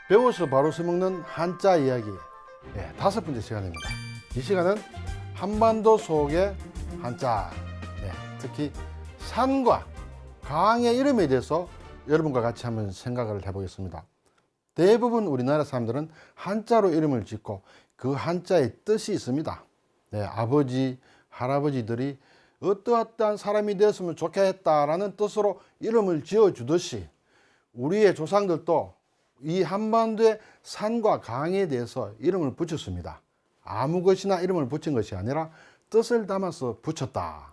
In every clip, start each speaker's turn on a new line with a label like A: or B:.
A: 배워서 바로 써먹는 한자 이야기, 다섯 번째 시간입니다. 이 시간은 한반도 속의 한자, 특히 산과 강의 이름에 대해서 여러분과 같이 한번 생각을 해보겠습니다. 대부분 우리나라 사람들은 한자로 이름을 짓고 그 한자의 뜻이 있습니다. 아버지, 할아버지들이 어떠한 사람이 되었으면 좋겠다라는 뜻으로 이름을 지어주듯이 우리의 조상들도 이 한반도의 산과 강에 대해서 이름을 붙였습니다. 아무 것이나 이름을 붙인 것이 아니라 뜻을 담아서 붙였다.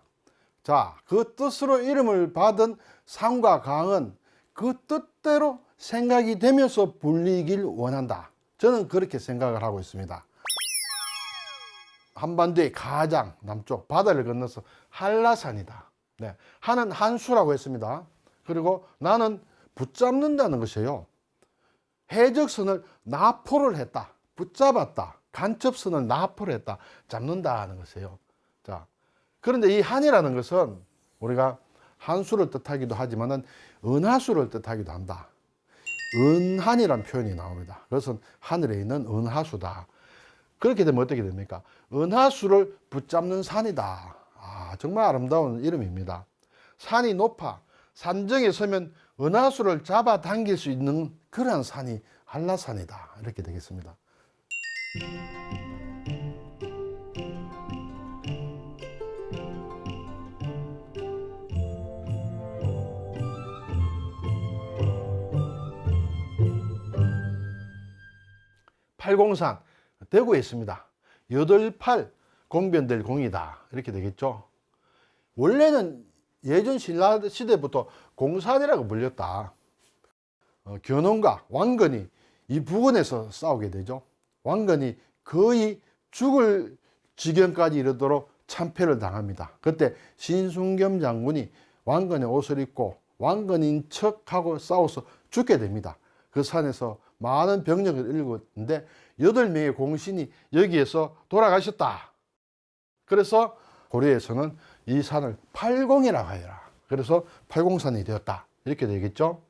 A: 자, 그 뜻으로 이름을 받은 산과 강은 그 뜻대로 생각이 되면서 불리길 원한다. 저는 그렇게 생각을 하고 있습니다. 한반도의 가장 남쪽 바다를 건너서 한라산이다. 한은 한수라고 했습니다. 그리고 나는 붙잡는다는 것이에요. 해적선을 납포를 했다. 붙잡았다. 간첩선을 납포를 했다. 잡는다는 것이에요. 자, 그런데 이 한이라는 것은 우리가 한수를 뜻하기도 하지만은 은하수를 뜻하기도 한다. 은한이라는 표현이 나옵니다. 그것은 하늘에 있는 은하수다. 그렇게 되면 어떻게 됩니까? 은하수를 붙잡는 산이다. 정말 아름다운 이름입니다. 산이 높아 산정에 서면 은하수를 잡아당길 수 있는 그러한 산이 한라산이다. 이렇게 되겠습니다. 팔공산, 대구에 있습니다. 8 공변될 공이다. 이렇게 되겠죠. 원래는 예전 신라 시대부터 공산이라고 불렸다. 견훤과 왕건이 이 부근에서 싸우게 되죠. 왕건이 거의 죽을 지경까지 이르도록 참패를 당합니다. 그때 신순겸 장군이 왕건의 옷을 입고 왕건인 척하고 싸워서 죽게 됩니다. 그 산에서 많은 병력을 일궜는데 8명의 공신이 여기에서 돌아가셨다. 그래서 고려에서는 이 산을 팔공이라고 하여라. 그래서 팔공산이 되었다. 이렇게 되겠죠.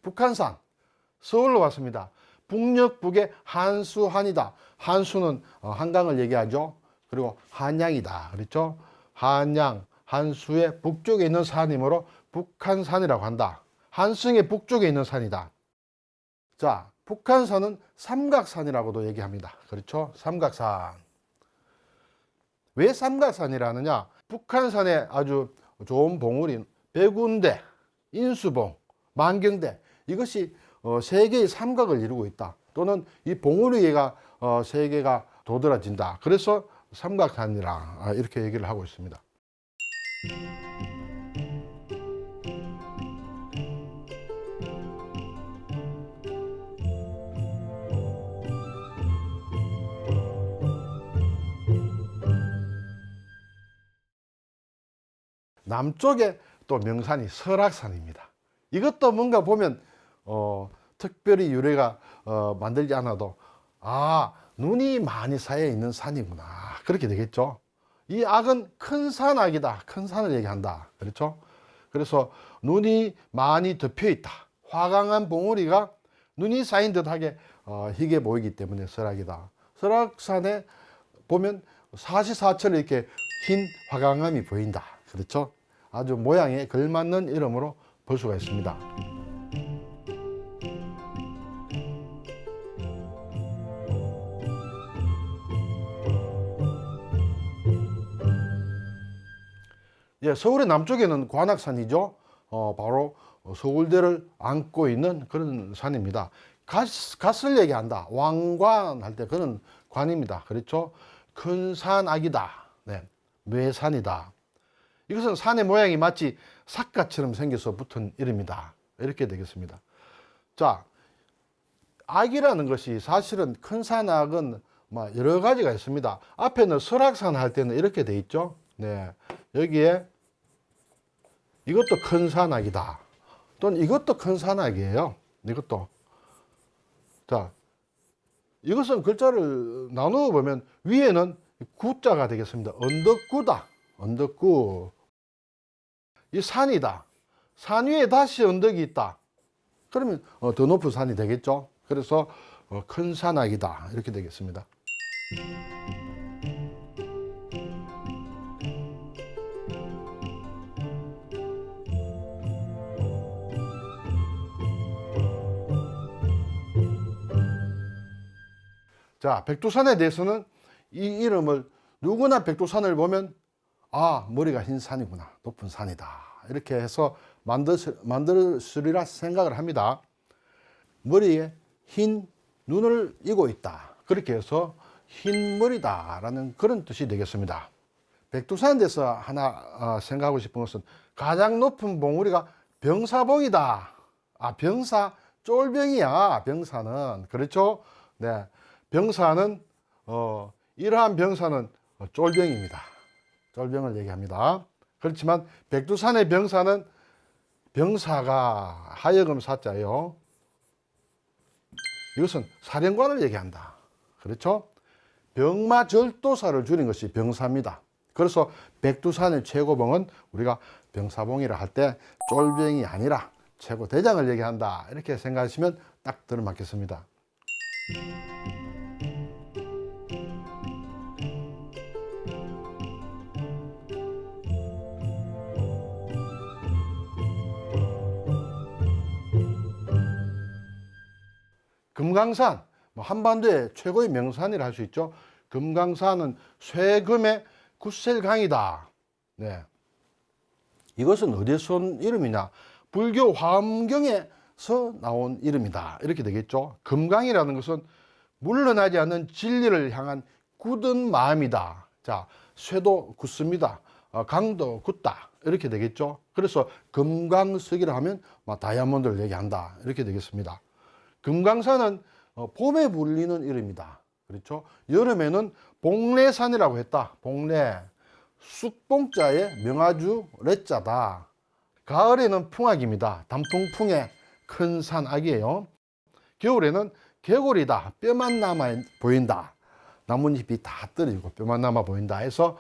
A: 북한산, 서울로 왔습니다. 북녘북의 한수한이다. 한수는 한강을 얘기하죠. 그리고 한양이다. 그렇죠? 한양, 한수의 북쪽에 있는 산이므로 북한산이라고 한다. 한승의 북쪽에 있는 산이다. 자, 북한산은 삼각산이라고도 얘기합니다. 그렇죠? 삼각산. 왜 삼각산이라느냐? 북한산에 아주 좋은 봉우리 백운대, 인수봉, 만경대, 이것이 세 개의 삼각을 이루고 있다. 또는 이 봉우리가 세 개가 도드라진다. 그래서 삼각산이라 이렇게 얘기를 하고 있습니다. 남쪽에 또 명산이 설악산입니다. 이것도 뭔가 보면 특별히 유래가 만들지 않아도 눈이 많이 쌓여 있는 산이구나. 그렇게 되겠죠. 이 악은 큰 산악이다. 큰 산을 얘기한다. 그렇죠? 그래서 눈이 많이 덮여 있다. 화강한 봉우리가 눈이 쌓인 듯하게 희게 보이기 때문에 설악이다. 설악산에 보면 사시사철 이렇게 흰 화강암이 보인다. 그렇죠? 아주 모양에 걸맞는 이름으로 볼 수가 있습니다. 서울의 남쪽에는 관악산이죠. 바로 서울대를 안고 있는 그런 산입니다. 갓을 얘기한다. 왕관 할 때 그런 관입니다. 그렇죠? 큰 산악이다. 매산이다. 이것은 산의 모양이 마치 삿갓처럼 생겨서 붙은 이름이다. 이렇게 되겠습니다. 자, 악이라는 것이 사실은 큰 산악은 여러 가지가 있습니다. 앞에는 설악산 할 때는 이렇게 돼 있죠. 여기에 이것도 큰 산악이다. 또는 이것도 큰 산악이에요. 이것도. 자, 이것은 글자를 나누어 보면 위에는 구자가 되겠습니다. 언덕구다. 언덕구. 이 산이다. 산 위에 다시 언덕이 있다. 그러면 더 높은 산이 되겠죠. 그래서 큰 산악이다. 이렇게 되겠습니다. 자, 백두산에 대해서는 이 이름을 누구나 백두산을 보면 아, 머리가 흰 산이구나. 높은 산이다. 이렇게 해서 만들었으리라 생각을 합니다. 머리에 흰 눈을 이고 있다. 그렇게 해서 흰머리다라는 그런 뜻이 되겠습니다. 백두산에 대해서 하나 생각하고 싶은 것은 가장 높은 봉우리가 병사봉이다. 아, 병사 쫄병이야. 병사는 그렇죠. 네, 병사는 이러한 병사는 쫄병입니다. 쫄병을 얘기합니다. 그렇지만 백두산의 병사는 병사가 하여금 사자예요. 이것은 사령관을 얘기한다. 그렇죠? 병마절도사를 줄인 것이 병사입니다. 그래서 백두산의 최고봉은 우리가 병사봉이라 할 때 쫄병이 아니라 최고대장을 얘기한다. 이렇게 생각하시면 딱 들어맞겠습니다. 금강산, 한반도의 최고의 명산이라 할 수 있죠. 금강산은 쇠금의 굳셀강이다. 네. 이것은 어디서 온 이름이냐? 불교 화엄경에서 나온 이름이다. 이렇게 되겠죠. 금강이라는 것은 물러나지 않는 진리를 향한 굳은 마음이다. 자, 쇠도 굳습니다. 강도 굳다. 이렇게 되겠죠. 그래서 금강석이라 하면 다이아몬드를 얘기한다. 이렇게 되겠습니다. 금강산은 봄에 불리는 이름이다. 그렇죠? 여름에는 봉래산이라고 했다. 봉래. 쑥봉자에 명아주 레자다. 가을에는 풍악입니다. 단풍풍의 큰 산악이에요. 겨울에는 개골이다. 뼈만 남아 보인다. 나뭇잎이 다 떨어지고 뼈만 남아 보인다 해서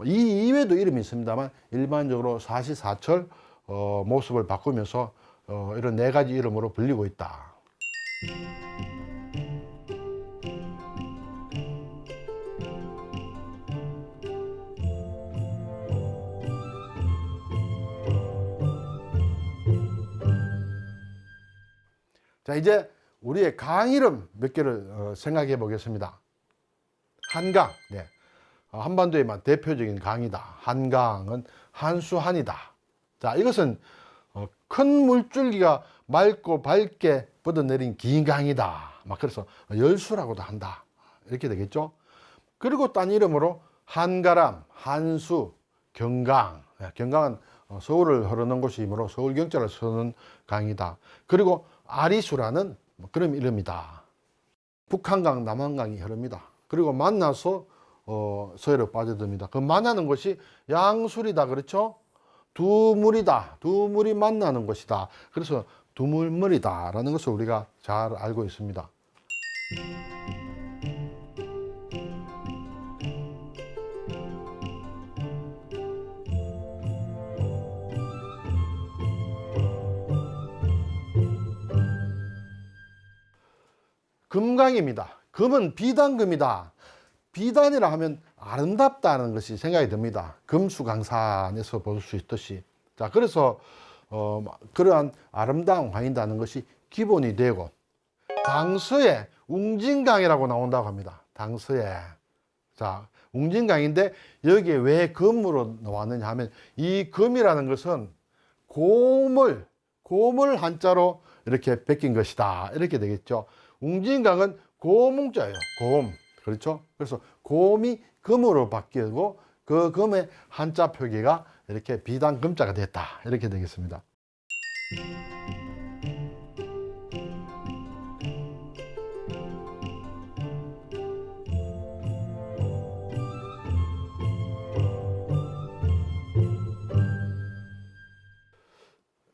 A: 이 이외에도 이름이 있습니다만 일반적으로 사시사철 모습을 바꾸면서 이런 네 가지 이름으로 불리고 있다. 자, 이제 우리의 강 이름 몇 개를 생각해 보겠습니다. 한강, 네. 한반도에만 대표적인 강이다. 한강은 한수한이다. 자, 이것은 큰 물줄기가 맑고 밝게 뻗어내린 긴 강이다. 그래서 열수라고도 한다. 이렇게 되겠죠. 그리고 딴 이름으로 한가람, 한수, 경강. 네, 경강은 서울을 흐르는 곳이므로 서울 경자를 쓰는 강이다. 그리고 아리수라는 그런 이름이다. 북한강, 남한강이 흐릅니다. 그리고 만나서 서해로 빠져듭니다. 그 만나는 곳이 양술이다. 그렇죠? 두 물이다. 두 물이 만나는 곳이다. 그래서 두물머리다 라는 것을 우리가 잘 알고 있습니다. 금강입니다. 금은 비단금이다. 비단이라 하면 아름답다는 것이 생각이 듭니다. 금수강산에서 볼 수 있듯이. 자, 그래서 그러한 아름다운 강이라는 것이 기본이 되고, 당서에 웅진강이라고 나온다고 합니다. 당서에. 자, 웅진강인데 여기에 왜 금으로 나왔느냐 하면 이 금이라는 것은 곰을 한자로 이렇게 베낀 것이다. 이렇게 되겠죠. 웅진강은 고몽자예요. 곰. 그렇죠? 그래서 곰이 금으로 바뀌고 그 금의 한자 표기가 이렇게 비단금자가 됐다. 이렇게 되겠습니다.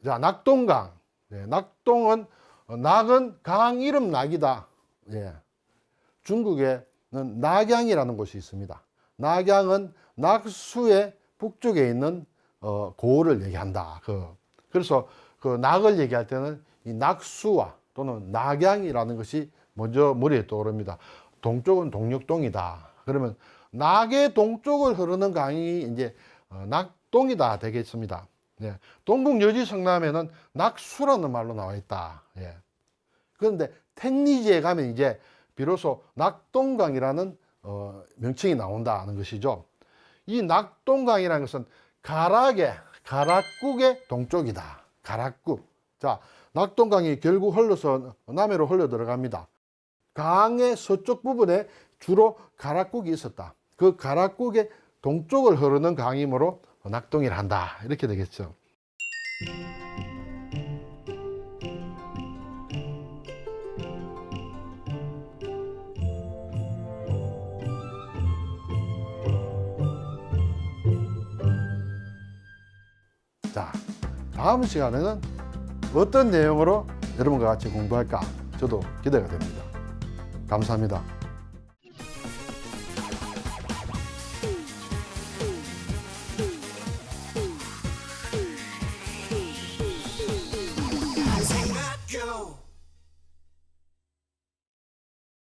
A: 자, 낙동강. 네, 낙동은 낙은 강 이름 낙이다. 예. 중국에는 낙양이라는 곳이 있습니다. 낙양은 낙수의 북쪽에 있는 고을을 얘기한다. 그래서 그 낙을 얘기할 때는 이 낙수와 또는 낙양이라는 것이 먼저 머리에 떠오릅니다. 동쪽은 동력동이다. 그러면 낙의 동쪽을 흐르는 강이 이제 낙동이다 되겠습니다. 예. 동국 여지 성남에는 낙수라는 말로 나와 있다. 예. 그런데 택리지에 가면 이제 비로소 낙동강이라는 명칭이 나온다는 것이죠. 이 낙동강이라는 것은 가락국의 동쪽이다. 가락국. 자, 낙동강이 결국 흘러서 남해로 흘러 들어갑니다. 강의 서쪽 부분에 주로 가락국이 있었다. 그 가락국의 동쪽을 흐르는 강이므로 낙동이라 한다. 이렇게 되겠죠. 자, 다음 시간에는 어떤 내용으로 여러분과 같이 공부할까 저도 기대가 됩니다. 감사합니다.